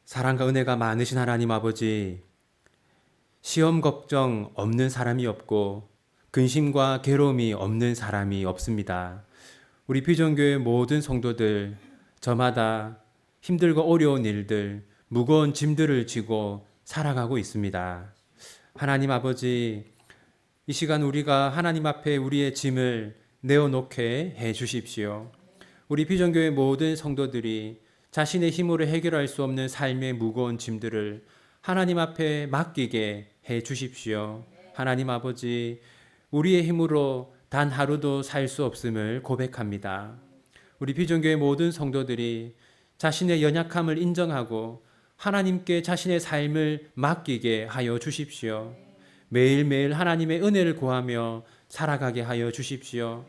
사랑과 은혜가 많으신 하나님 아버지, 시험 걱정 없는 사람이 없고 근심과 괴로움이 없는 사람이 없습니다. 우리 비전교회 모든 성도들 저마다 힘들고 어려운 일들, 무거운 짐들을 지고 살아가고 있습니다. 하나님 아버지, 이 시간 우리가 하나님 앞에 우리의 짐을 내어놓게 해 주십시오. 우리 비전교회 모든 성도들이 자신의 힘으로 해결할 수 없는 삶의 무거운 짐들을 하나님 앞에 맡기게 해 주십시오. 하나님 아버지, 우리의 힘으로 단 하루도 살 수 없음을 고백합니다. 우리 비전교회 모든 성도들이 자신의 연약함을 인정하고 하나님께 자신의 삶을 맡기게 하여 주십시오. 매일매일 하나님의 은혜를 구하며 살아가게 하여 주십시오.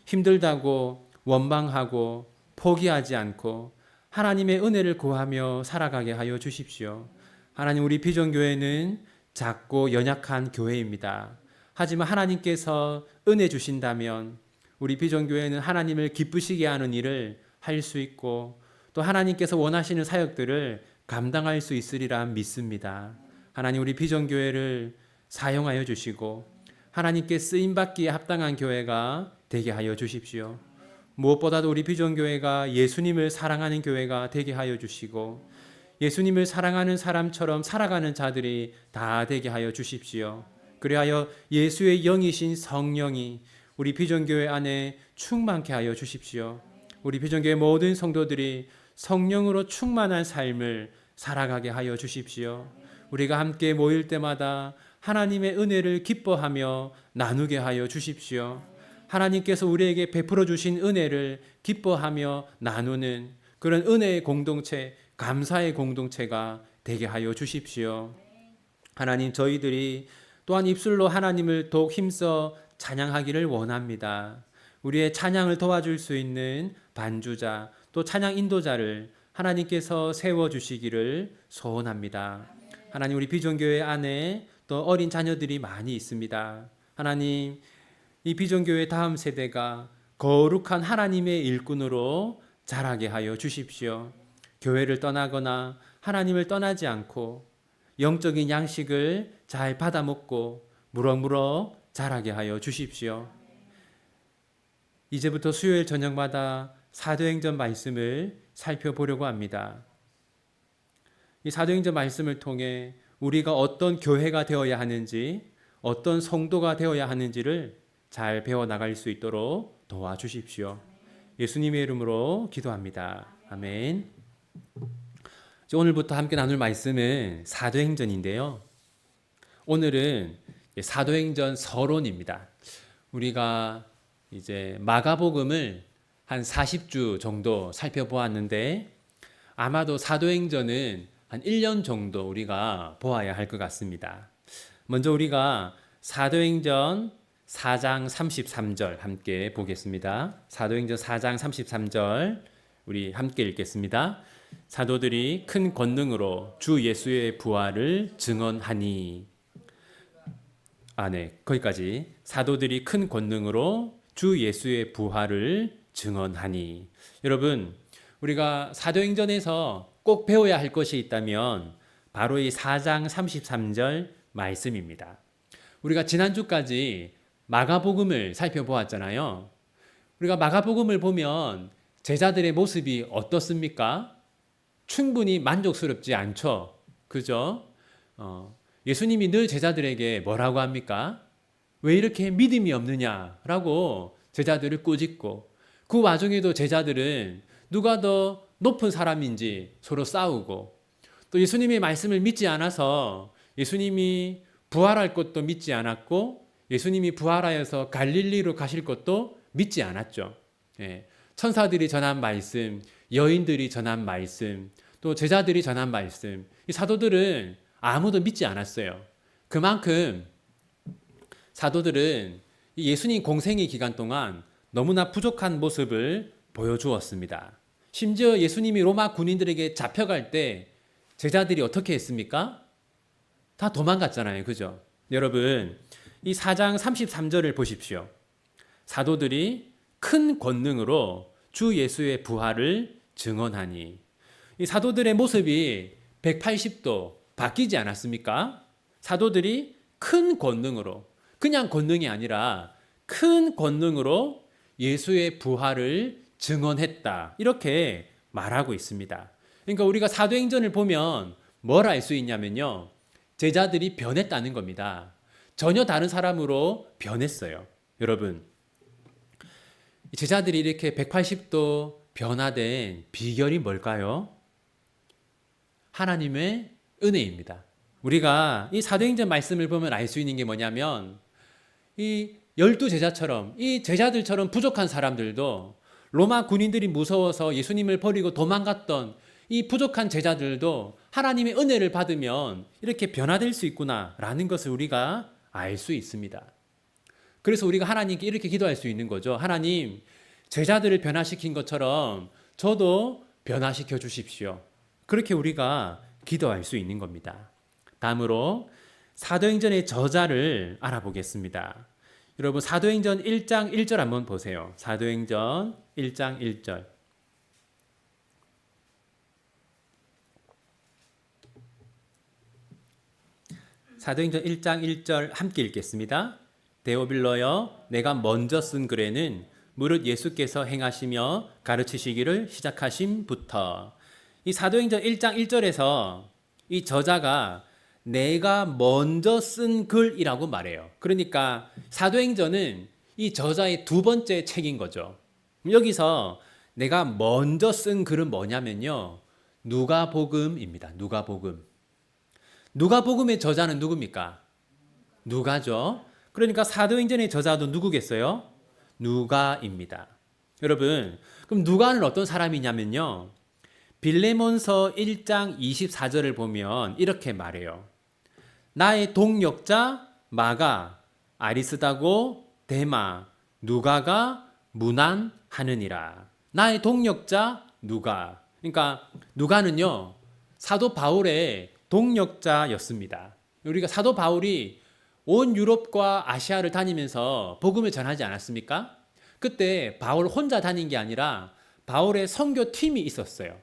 힘들다고 원망하고 포기하지 않고 하나님의 은혜를 구하며 살아가게 하여 주십시오. 하나님, 우리 비전교회는 작고 연약한 교회입니다. 하지만 하나님께서 은혜 주신다면 우리 비전교회는 하나님을 기쁘시게 하는 일을 할 수 있고 또 하나님께서 원하시는 사역들을 감당할 수 있으리라 믿습니다. 하나님, 우리 비전교회를 사용하여 주시고 하나님께 쓰임받기에 합당한 교회가 되게 하여 주십시오. 무엇보다도 우리 비전교회가 예수님을 사랑하는 교회가 되게 하여 주시고 예수님을 사랑하는 사람처럼 살아가는 자들이 다 되게 하여 주십시오. 그리하여 예수의 영이신 성령이 우리 비전교회 안에 충만케 하여 주십시오. 우리 비전교회 모든 성도들이 성령으로 충만한 삶을 살아가게 하여 주십시오. 우리가 함께 모일 때마다 하나님의 은혜를 기뻐하며 나누게 하여 주십시오. 하나님께서 우리에게 베풀어 주신 은혜를 기뻐하며 나누는 그런 은혜의 공동체, 감사의 공동체가 되게 하여 주십시오. 하나님, 저희들이 또한 입술로 하나님을 더욱 힘써 찬양하기를 원합니다. 우리의 찬양을 도와줄 수 있는 반주자, 또 찬양 인도자를 하나님께서 세워주시기를 소원합니다. 하나님, 우리 비전교회 안에 또 어린 자녀들이 많이 있습니다. 하나님, 이 비전교회 다음 세대가 거룩한 하나님의 일꾼으로 자라게 하여 주십시오. 교회를 떠나거나 하나님을 떠나지 않고 영적인 양식을 잘 받아먹고 무럭무럭 자라게 하여 주십시오. 이제부터 수요일 저녁마다 사도행전 말씀을 살펴보려고 합니다. 이 사도행전 말씀을 통해 우리가 어떤 교회가 되어야 하는지, 어떤 성도가 되어야 하는지를 잘 배워나갈 수 있도록 도와주십시오. 예수님의 이름으로 기도합니다. 아멘. 오늘부터 함께 나눌 말씀은 사도행전인데요. 오늘은 사도행전 서론입니다. 우리가 이제 마가복음을 한 40주 정도 살펴보았는데 아마도 사도행전은 한 1년 정도 우리가 보아야 할 것 같습니다. 먼저 우리가 사도행전 4장 33절 함께 보겠습니다. 사도행전 4장 33절 우리 함께 읽겠습니다. 사도들이 큰 권능으로 주 예수의 부활을 증언하니. 네, 거기까지. 사도들이 큰 권능으로 주 예수의 부활을 증언하니. 여러분, 우리가 사도행전에서 꼭 배워야 할 것이 있다면 바로 이 4장 33절 말씀입니다. 우리가 지난주까지 마가복음을 살펴보았잖아요. 우리가 마가복음을 보면 제자들의 모습이 어떻습니까? 충분히 만족스럽지 않죠. 그죠? 예수님이 늘 제자들에게 뭐라고 합니까? 왜 이렇게 믿음이 없느냐라고 제자들을 꾸짖고 그 와중에도 제자들은 누가 더 높은 사람인지 서로 싸우고 또 예수님의 말씀을 믿지 않아서 예수님이 부활할 것도 믿지 않았고 예수님이 부활하여서 갈릴리로 가실 것도 믿지 않았죠. 천사들이 전한 말씀, 여인들이 전한 말씀, 또 제자들이 전한 말씀, 이 사도들은 아무도 믿지 않았어요. 그만큼 사도들은 예수님 공생의 기간 동안 너무나 부족한 모습을 보여주었습니다. 심지어 예수님이 로마 군인들에게 잡혀갈 때 제자들이 어떻게 했습니까? 다 도망갔잖아요. 그죠? 여러분, 이 4장 33절을 보십시오. 사도들이 큰 권능으로 주 예수의 부활을 증언하니. 이 사도들의 모습이 180도 바뀌지 않았습니까? 사도들이 큰 권능으로, 그냥 권능이 아니라 큰 권능으로 예수의 부활을 증언했다. 이렇게 말하고 있습니다. 그러니까 우리가 사도행전을 보면 뭘 알 수 있냐면요. 제자들이 변했다는 겁니다. 전혀 다른 사람으로 변했어요. 여러분, 제자들이 이렇게 180도 변화된 비결이 뭘까요? 하나님의 은혜입니다. 우리가 이 사도행전 말씀을 보면 알 수 있는 게 뭐냐면 이 12제자처럼 이 제자들처럼 부족한 사람들도 로마 군인들이 무서워서 예수님을 버리고 도망갔던 이 부족한 제자들도 하나님의 은혜를 받으면 이렇게 변화될 수 있구나라는 것을 우리가 알 수 있습니다. 그래서 우리가 하나님께 이렇게 기도할 수 있는 거죠. 하나님, 제자들을 변화시킨 것처럼 저도 변화시켜 주십시오. 그렇게 우리가 기도할 수 있는 겁니다. 다음으로 사도행전의 저자를 알아보겠습니다. 여러분, 사도행전 1장 1절 한번 보세요. 사도행전 1장 1절. 사도행전 1장 1절 함께 읽겠습니다. 데오빌러여, 내가 먼저 쓴 글에는 무릇 예수께서 행하시며 가르치시기를 시작하심부터. 이 사도행전 1장 1절에서 이 저자가 내가 먼저 쓴 글이라고 말해요. 그러니까 사도행전은 이 저자의 두 번째 책인 거죠. 여기서 내가 먼저 쓴 글은 뭐냐면요. 누가복음입니다. 누가복음. 누가복음의 저자는 누굽니까? 누가죠. 그러니까 사도행전의 저자도 누구겠어요? 누가입니다. 여러분, 그럼 누가는 어떤 사람이냐면요. 빌레몬서 1장 24절을 보면 이렇게 말해요. 나의 동역자 마가, 아리스다고, 데마, 누가가 문안하느니라. 나의 동역자 누가. 그러니까 누가는요. 사도 바울의 동역자였습니다. 우리가 사도 바울이 온 유럽과 아시아를 다니면서 복음을 전하지 않았습니까? 그때 바울 혼자 다닌 게 아니라 바울의 선교팀이 있었어요.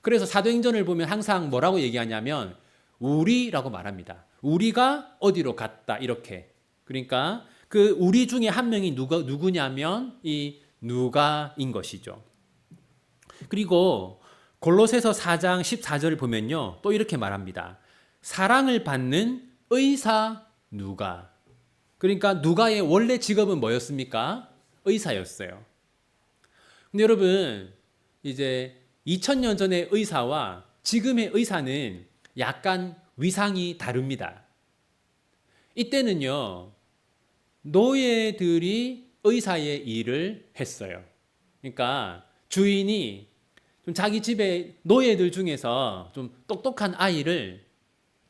그래서 사도행전을 보면 항상 뭐라고 얘기하냐면 우리라고 말합니다. 우리가 어디로 갔다 이렇게. 그러니까 그 우리 중에 한 명이 누구냐면 이 누가인 것이죠. 그리고 골로새서 4장 14절을 보면요. 또 이렇게 말합니다. 사랑을 받는 의사 누가. 그러니까 누가의 원래 직업은 뭐였습니까? 의사였어요. 근데 여러분, 이제 2000년 전의 의사와 지금의 의사는 약간 위상이 다릅니다. 이때는요, 노예들이 의사의 일을 했어요. 그러니까 주인이 좀 자기 집에 노예들 중에서 좀 똑똑한 아이를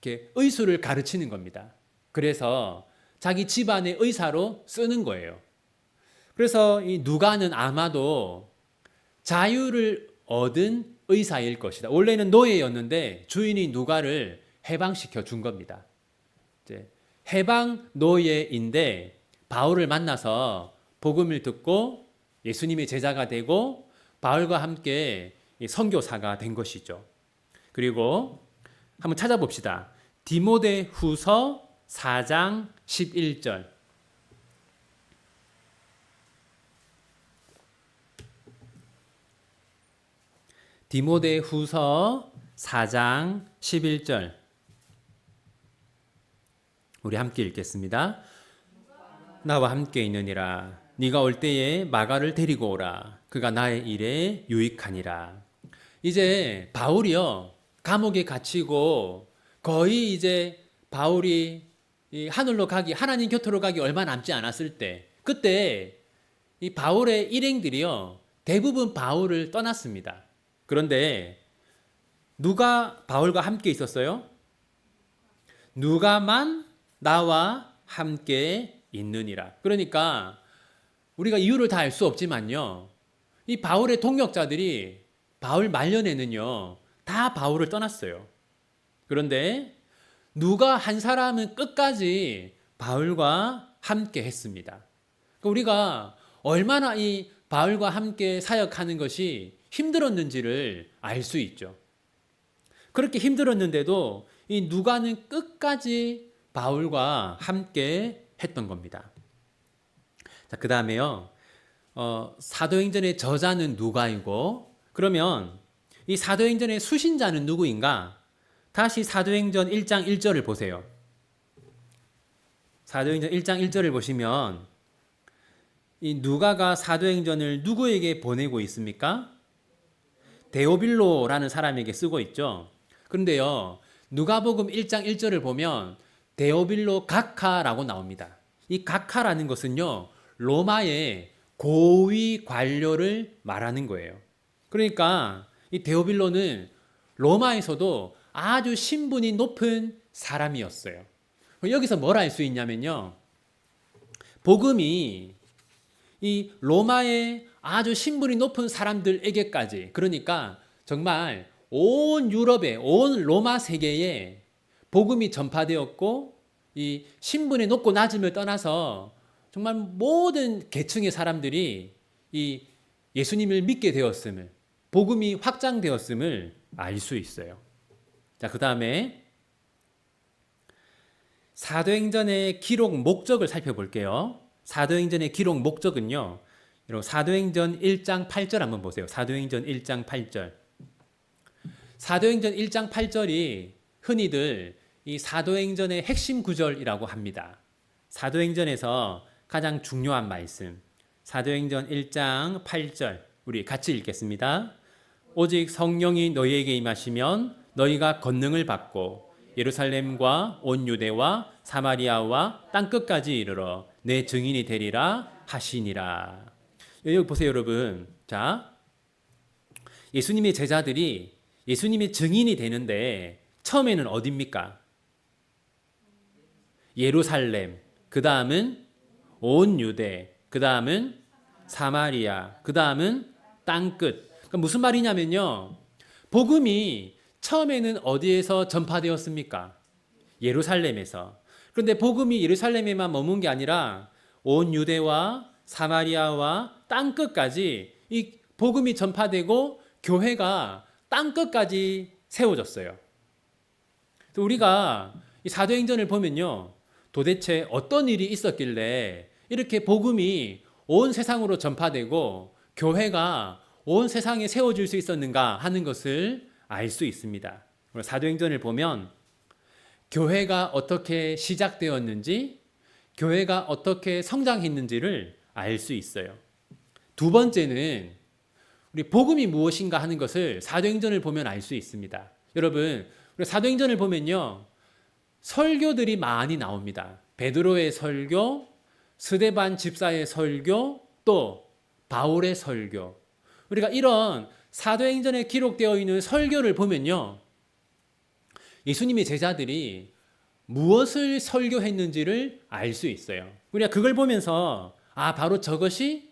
이렇게 의술을 가르치는 겁니다. 그래서 자기 집안의 의사로 쓰는 거예요. 그래서 이 누가는 아마도 자유를 얻은 의사일 것이다. 원래는 노예였는데 주인이 누가를 해방시켜 준 겁니다. 이제 해방 노예인데 바울을 만나서 복음을 듣고 예수님의 제자가 되고 바울과 함께 선교사가 된 것이죠. 그리고 한번 찾아봅시다. 디모데후서 4장 11절. 디모데후서 4장 11절. 우리 함께 읽겠습니다. 나와 함께 있느니라. 네가 올 때에 마가를 데리고 오라. 그가 나의 일에 유익하니라. 이제 바울이요. 감옥에 갇히고 거의 이제 바울이 하늘로 가기, 하나님 곁으로 가기 얼마 남지 않았을 때, 그때 이 바울의 일행들이요. 대부분 바울을 떠났습니다. 그런데 누가 바울과 함께 있었어요? 누가만 나와 함께 있느니라. 그러니까 우리가 이유를 다 알 수 없지만요. 이 바울의 동역자들이 바울 말년에는요. 다 바울을 떠났어요. 그런데 누가 한 사람은 끝까지 바울과 함께 했습니다. 그러니까 우리가 얼마나 이 바울과 함께 사역하는 것이 힘들었는지를 알 수 있죠. 그렇게 힘들었는데도 이 누가는 끝까지 바울과 함께 했던 겁니다. 자, 그 다음에요. 사도행전의 저자는 누가이고, 그러면 이 사도행전의 수신자는 누구인가? 다시 사도행전 1장 1절을 보세요. 사도행전 1장 1절을 보시면 이 누가가 사도행전을 누구에게 보내고 있습니까? 데오빌로라는 사람에게 쓰고 있죠. 그런데요, 누가복음 1장 1절을 보면 데오빌로 각하라고 나옵니다. 이 각하라는 것은요, 로마의 고위 관료를 말하는 거예요. 그러니까 이 데오빌로는 로마에서도 아주 신분이 높은 사람이었어요. 여기서 뭘 알 수 있냐면요, 복음이 이 로마의 아주 신분이 높은 사람들에게까지, 그러니까 정말 온 유럽에, 온 로마 세계에 복음이 전파되었고, 이 신분의 높고 낮음을 떠나서 정말 모든 계층의 사람들이 이 예수님을 믿게 되었음을, 복음이 확장되었음을 알 수 있어요. 자, 그 다음에 사도행전의 기록 목적을 살펴볼게요. 사도행전의 기록 목적은요, 사도행전 1장 8절 한번 보세요. 사도행전 1장 8절. 사도행전 1장 8절이 흔히들 이 사도행전의 핵심 구절이라고 합니다. 사도행전에서 가장 중요한 말씀. 사도행전 1장 8절. 우리 같이 읽겠습니다. 오직 성령이 너희에게 임하시면 너희가 권능을 받고 예루살렘과 온 유대와 사마리아와 땅끝까지 이르러 내 증인이 되리라 하시니라. 여기 보세요, 여러분. 자, 예수님의 제자들이 예수님의 증인이 되는데 처음에는 어디입니까? 예루살렘. 그 다음은 온 유대. 그 다음은 사마리아. 그 다음은 땅끝. 그러니까 무슨 말이냐면요, 복음이 처음에는 어디에서 전파되었습니까? 예루살렘에서. 그런데 복음이 예루살렘에만 머문 게 아니라 온 유대와 사마리아와 땅끝까지 이 복음이 전파되고 교회가 땅끝까지 세워졌어요. 우리가 이 사도행전을 보면요, 도대체 어떤 일이 있었길래 이렇게 복음이 온 세상으로 전파되고 교회가 온 세상에 세워질 수 있었는가 하는 것을 알 수 있습니다. 사도행전을 보면 교회가 어떻게 시작되었는지, 교회가 어떻게 성장했는지를 알 수 있어요. 두 번째는 우리 복음이 무엇인가 하는 것을 사도행전을 보면 알 수 있습니다. 여러분, 우리 사도행전을 보면요, 설교들이 많이 나옵니다. 베드로의 설교, 스데반 집사의 설교, 또 바울의 설교. 우리가 이런 사도행전에 기록되어 있는 설교를 보면요, 예수님의 제자들이 무엇을 설교했는지를 알 수 있어요. 우리가 그걸 보면서 바로 저것이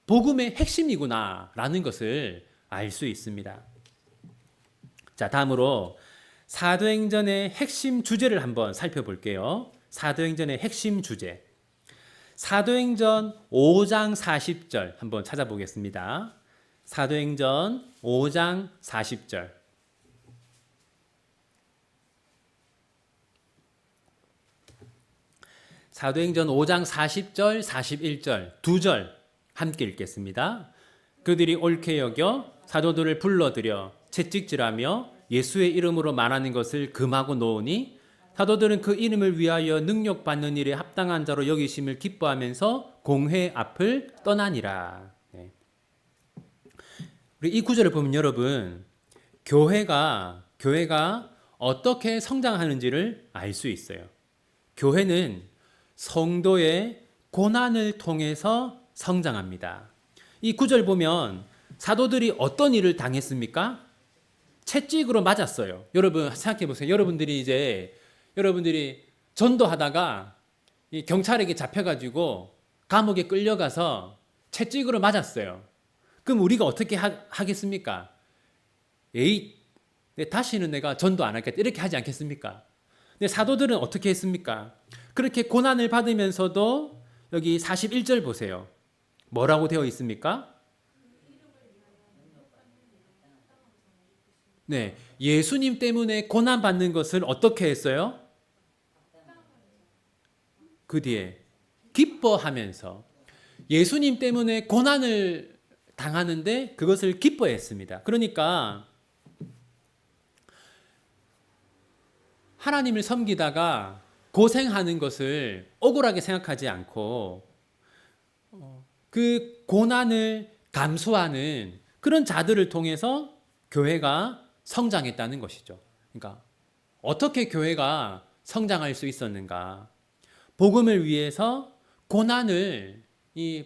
복음의 핵심이구나 라는 것을 알 수 있습니다. 자, 다음으로 사도행전의 핵심 주제를 한번 살펴볼게요. 사도행전의 핵심 주제. 사도행전 5장 40절 한번 찾아보겠습니다. 사도행전 5장 40절. 사도행전 5장 40절, 41절 두 절 함께 읽겠습니다. 그들이 옳게 여겨 사도들을 불러들여 채찍질하며 예수의 이름으로 말하는 것을 금하고 놓으니 사도들은 그 이름을 위하여 능력받는 일에 합당한 자로 여기심을 기뻐하면서 공회 앞을 떠나니라. 네. 우리 이 구절을 보면 여러분, 교회가 어떻게 성장하는지를 알 수 있어요. 교회는 성도의 고난을 통해서 성장합니다. 이 구절 보면 사도들이 어떤 일을 당했습니까? 채찍으로 맞았어요. 여러분 생각해 보세요. 여러분들이 전도하다가 이 경찰에게 잡혀가지고 감옥에 끌려가서 채찍으로 맞았어요. 그럼 우리가 어떻게 하겠습니까? 다시는 내가 전도 안 하겠다 이렇게 하지 않겠습니까? 근데 사도들은 어떻게 했습니까? 그렇게 고난을 받으면서도 여기 41절 보세요. 뭐라고 되어 있습니까? 네, 예수님 때문에 고난받는 것을 어떻게 했어요? 그 뒤에 기뻐하면서 예수님 때문에 고난을 당하는데 그것을 기뻐했습니다. 그러니까 하나님을 섬기다가 고생하는 것을 억울하게 생각하지 않고 그 고난을 감수하는 그런 자들을 통해서 교회가 성장했다는 것이죠. 그러니까 어떻게 교회가 성장할 수 있었는가? 복음을 위해서 고난을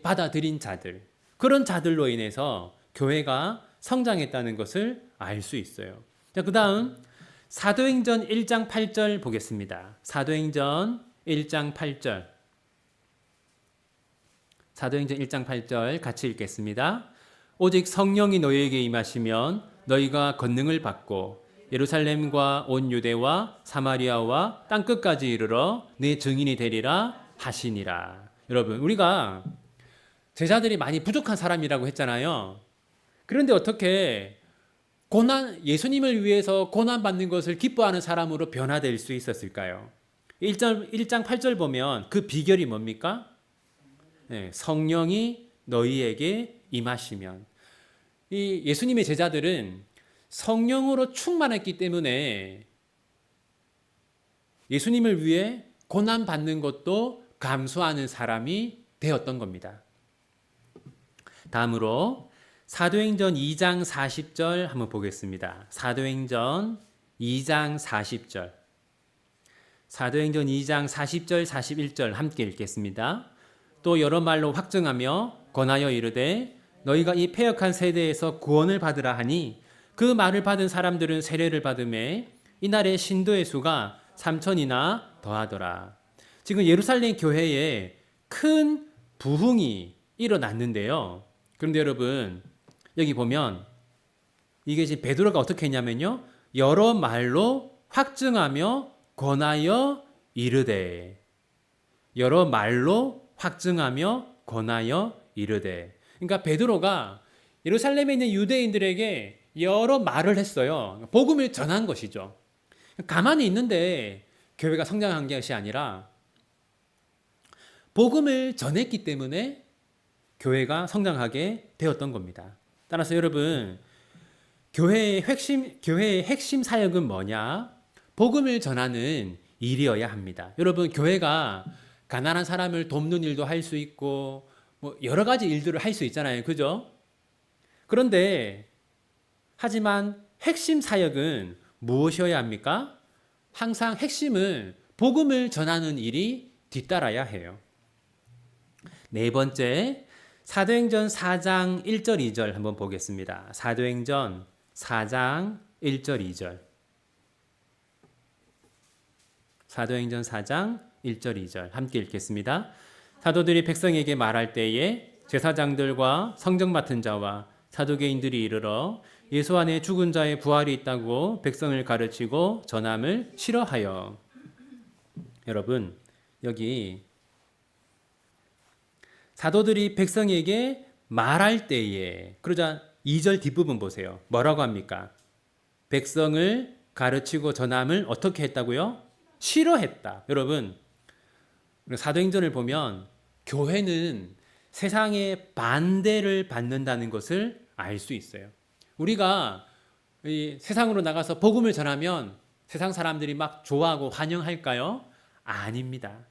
받아들인 자들, 그런 자들로 인해서 교회가 성장했다는 것을 알 수 있어요. 자, 그다음 사도행전 1장 8절 보겠습니다. 사도행전 1장 8절. 사도행전 1장 8절 같이 읽겠습니다. 오직 성령이 너희에게 임하시면 너희가 권능을 받고 예루살렘과 온 유대와 사마리아와 땅끝까지 이르러 내 증인이 되리라 하시니라. 여러분, 우리가 제자들이 많이 부족한 사람이라고 했잖아요. 그런데 어떻게 예수님을 위해서 고난받는 것을 기뻐하는 사람으로 변화될 수 있었을까요? 1장 8절 보면 그 비결이 뭡니까? 네, 성령이 너희에게 임하시면. 이 예수님의 제자들은 성령으로 충만했기 때문에 예수님을 위해 고난받는 것도 감수하는 사람이 되었던 겁니다. 다음으로 사도행전 2장 40절 한번 보겠습니다. 사도행전 2장 40절. 사도행전 2장 40절 41절 함께 읽겠습니다. 또 여러 말로 확증하며 권하여 이르되 너희가 이 패역한 세대에서 구원을 받으라 하니 그 말을 받은 사람들은 세례를 받음에 이날의 신도의 수가 3천이나 더하더라. 지금 예루살렘 교회에 큰 부흥이 일어났는데요. 그런데 여러분 여기 보면 이게 지금 베드로가 어떻게 했냐면요. 여러 말로 확증하며 권하여 이르되. 여러 말로 확증하며 권하여 이르되. 그러니까 베드로가 예루살렘에 있는 유대인들에게 여러 말을 했어요. 복음을 전한 것이죠. 가만히 있는데 교회가 성장한 것이 아니라 복음을 전했기 때문에 교회가 성장하게 되었던 겁니다. 따라서 여러분, 교회의 핵심 사역은 뭐냐? 복음을 전하는 일이어야 합니다. 여러분, 교회가 가난한 사람을 돕는 일도 할 수 있고 뭐 여러 가지 일들을 할 수 있잖아요. 그죠? 그런데 하지만 핵심 사역은 무엇이어야 합니까? 항상 핵심은 복음을 전하는 일이 뒤따라야 해요. 네 번째, 사도행전 4장 1절 2절 한번 보겠습니다. 사도행전 4장 1절 2절. 사도행전 4장 1절 2절 함께 읽겠습니다. 사도들이 백성에게 말할 때에 제사장들과 성정 맡은 자와 사두개인들이 이르러 예수 안에 죽은 자의 부활이 있다고 백성을 가르치고 전함을 싫어하여. 여러분, 여기 사도들이 백성에게 말할 때에, 그러자 2절 뒷부분 보세요. 뭐라고 합니까? 백성을 가르치고 전함을 어떻게 했다고요? 싫어했다. 여러분, 사도행전을 보면 교회는 세상의 반대를 받는다는 것을 알 수 있어요. 우리가 이 세상으로 나가서 복음을 전하면 세상 사람들이 막 좋아하고 환영할까요? 아닙니다.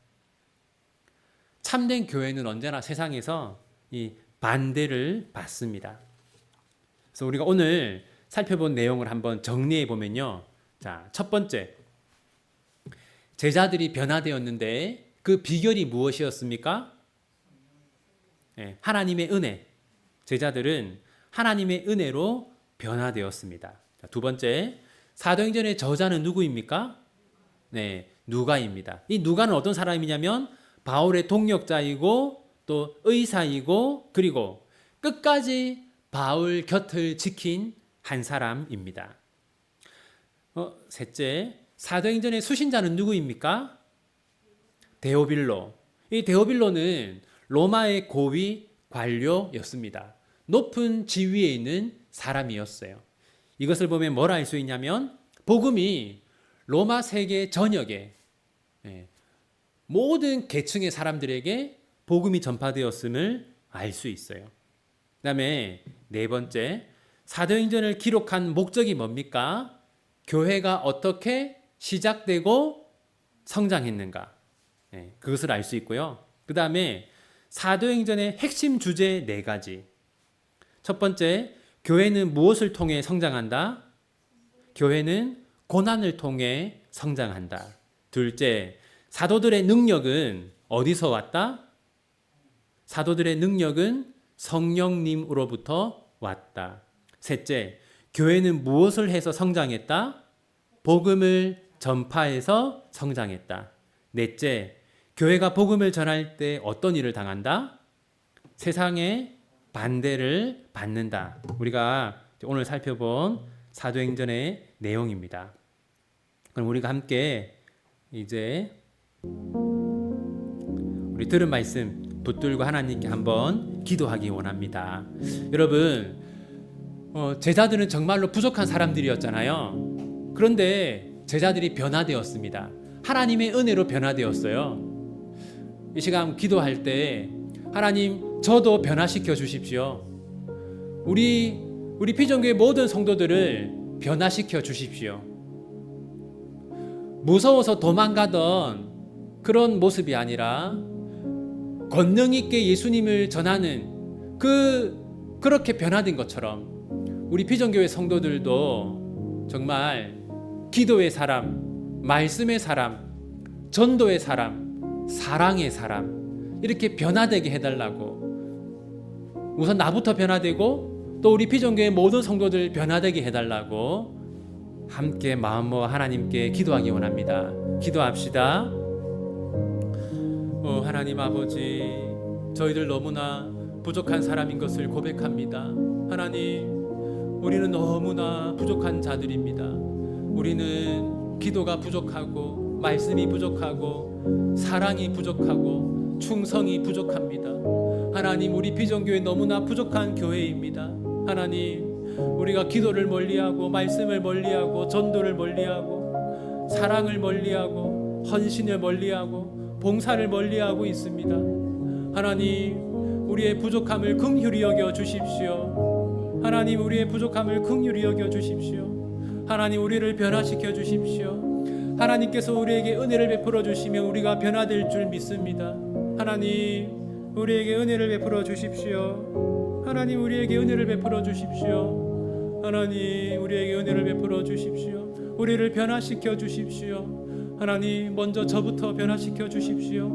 참된 교회는 언제나 세상에서 이 반대를 받습니다. 그래서 우리가 오늘 살펴본 내용을 한번 정리해 보면요. 자, 첫 번째, 제자들이 변화되었는데 그 비결이 무엇이었습니까? 네, 하나님의 은혜. 제자들은 하나님의 은혜로 변화되었습니다. 자, 두 번째, 사도행전의 저자는 누구입니까? 네, 누가입니다. 이 누가는 어떤 사람이냐면 바울의 동역자이고 또 의사이고 그리고 끝까지 바울 곁을 지킨 한 사람입니다. 셋째, 사도행전의 수신자는 누구입니까? 데오빌로. 이 데오빌로는 로마의 고위 관료였습니다. 높은 지위에 있는 사람이었어요. 이것을 보면 뭘 알 수 있냐면 복음이 로마 세계 전역에 모든 계층의 사람들에게 복음이 전파되었음을 알 수 있어요. 그 다음에 네 번째, 사도행전을 기록한 목적이 뭡니까? 교회가 어떻게 시작되고 성장했는가, 그것을 알 수 있고요. 그 다음에 사도행전의 핵심 주제 네 가지. 첫 번째, 교회는 무엇을 통해 성장한다? 교회는 고난을 통해 성장한다. 둘째, 사도들의 능력은 어디서 왔다? 사도들의 능력은 성령님으로부터 왔다. 셋째, 교회는 무엇을 해서 성장했다? 복음을 전파해서 성장했다. 넷째, 교회가 복음을 전할 때 어떤 일을 당한다? 세상의 반대를 받는다. 우리가 오늘 살펴본 사도행전의 내용입니다. 그럼 우리가 함께 이제 우리 들은 말씀 붙들고 하나님께 한번 기도하기 원합니다. 여러분, 제자들은 정말로 부족한 사람들이었잖아요. 그런데 제자들이 변화되었습니다. 하나님의 은혜로 변화되었어요. 이 시간 기도할 때 하나님, 저도 변화시켜 주십시오. 우리 피정교회 모든 성도들을 변화시켜 주십시오. 무서워서 도망가던 그런 모습이 아니라 권능 있게 예수님을 전하는 그렇게 변화된 것처럼 우리 피정교회 성도들도 정말 기도의 사람, 말씀의 사람, 전도의 사람, 사랑의 사람, 이렇게 변화되게 해달라고, 우선 나부터 변화되고 또 우리 피정교회 모든 성도들 변화되게 해달라고 함께 마음 모아 하나님께 기도하기 원합니다. 기도합시다. 하나님 아버지, 저희들 너무나 부족한 사람인 것을 고백합니다. 하나님, 우리는 너무나 부족한 자들입니다. 우리는 기도가 부족하고 말씀이 부족하고 사랑이 부족하고 충성이 부족합니다. 하나님, 우리 비전교회 너무나 부족한 교회입니다. 하나님, 우리가 기도를 멀리하고 말씀을 멀리하고 전도를 멀리하고 사랑을 멀리하고 헌신을 멀리하고 봉사를 멀리하고 있습니다. 하나님, 우리의 부족함을 긍휼히 여겨 주십시오. 하나님, 우리의 부족함을 긍휼히 여겨 주십시오. 하나님, 우리를 변화시켜 주십시오. 하나님께서 우리에게 은혜를 베풀어 주시면 우리가 변화될 줄 믿습니다. 하나님, 우리에게 은혜를 베풀어 주십시오. 하나님, 우리에게 은혜를 베풀어 주십시오. 하나님, 우리에게 은혜를 베풀어 주십시오. 우리를 변화시켜 주십시오. 하나님, 먼저 저부터 변화시켜 주십시오.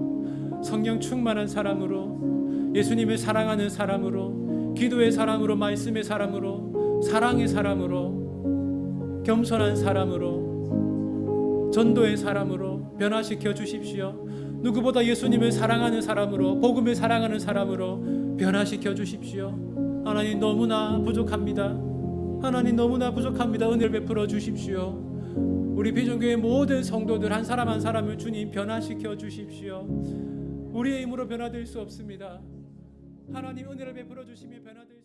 성령 충만한 사람으로, 예수님을 사랑하는 사람으로, 기도의 사람으로, 말씀의 사람으로, 사랑의 사람으로, 겸손한 사람으로, 전도의 사람으로 변화시켜 주십시오. 누구보다 예수님을 사랑하는 사람으로, 복음을 사랑하는 사람으로 변화시켜 주십시오. 하나님, 너무나 부족합니다. 하나님, 너무나 부족합니다. 은혜를 베풀어 주십시오. 우리 비전교회 모든 성도들 한 사람 한 사람을 주님 변화시켜 주십시오. 우리의 힘으로 변화될 수 없습니다. 하나님, 은혜를 베풀어 주시며 변화될